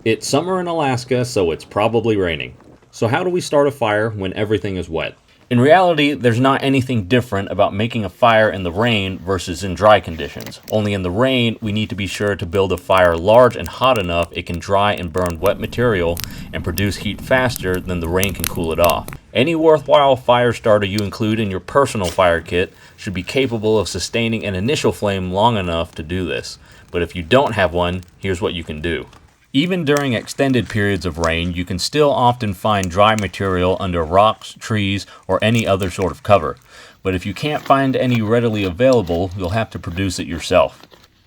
It's summer in Alaska, so it's probably raining. So, how do we start a fire when everything is wet? In reality, there's not anything different about making a fire in the rain versus in dry conditions. Only in the rain, we need to be sure to build a fire large and hot enough it can dry and burn wet material and produce heat faster than the rain can cool it off. Any worthwhile fire starter you include in your personal fire kit should be capable of sustaining an initial flame long enough to do this. But if you don't have one, here's what you can do. Even during extended periods of rain, you can still often find dry material under rocks, trees, or any other sort of cover. But if you can't find any readily available, you'll have to produce it yourself.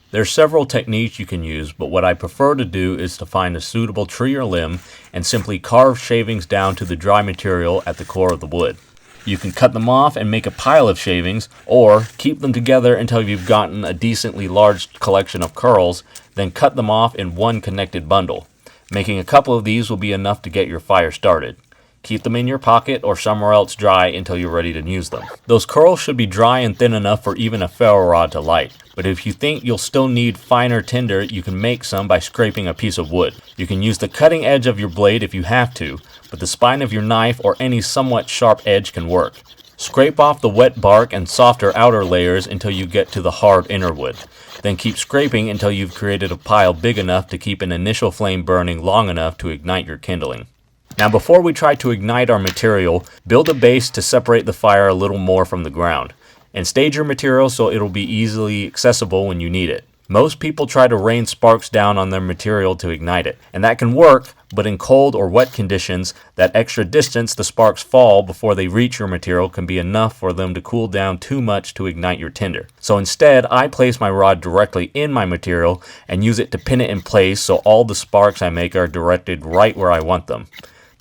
There's several techniques you can use, but what I prefer to do is to find a suitable tree or limb and simply carve shavings down to the dry material at the core of the wood. You can cut them off and make a pile of shavings, or keep them together until you've gotten a decently large collection of curls, then cut them off in one connected bundle. Making a couple of these will be enough to get your fire started. Keep them in your pocket or somewhere else dry until you're ready to use them. Those curls should be dry and thin enough for even a ferro rod to light. But if you think you'll still need finer tinder, you can make some by scraping a piece of wood. You can use the cutting edge of your blade if you have to, but the spine of your knife or any somewhat sharp edge can work. Scrape off the wet bark and softer outer layers until you get to the hard inner wood. Then keep scraping until you've created a pile big enough to keep an initial flame burning long enough to ignite your kindling. Now before we try to ignite our material, build a base to separate the fire a little more from the ground, and stage your material so it'll be easily accessible when you need it. Most people try to rain sparks down on their material to ignite it, and that can work, but in cold or wet conditions, that extra distance the sparks fall before they reach your material can be enough for them to cool down too much to ignite your tinder. So instead, I place my rod directly in my material and use it to pin it in place so all the sparks I make are directed right where I want them.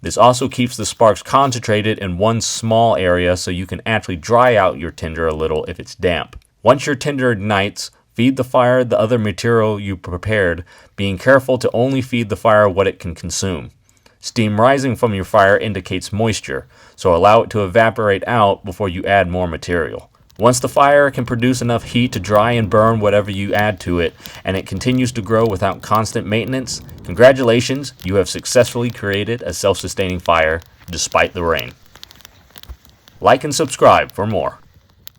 This also keeps the sparks concentrated in one small area so you can actually dry out your tinder a little if it's damp. Once your tinder ignites, feed the fire the other material you prepared, being careful to only feed the fire what it can consume. Steam rising from your fire indicates moisture, so allow it to evaporate out before you add more material. Once the fire can produce enough heat to dry and burn whatever you add to it, and it continues to grow without constant maintenance, congratulations, you have successfully created a self-sustaining fire despite the rain. Like and subscribe for more.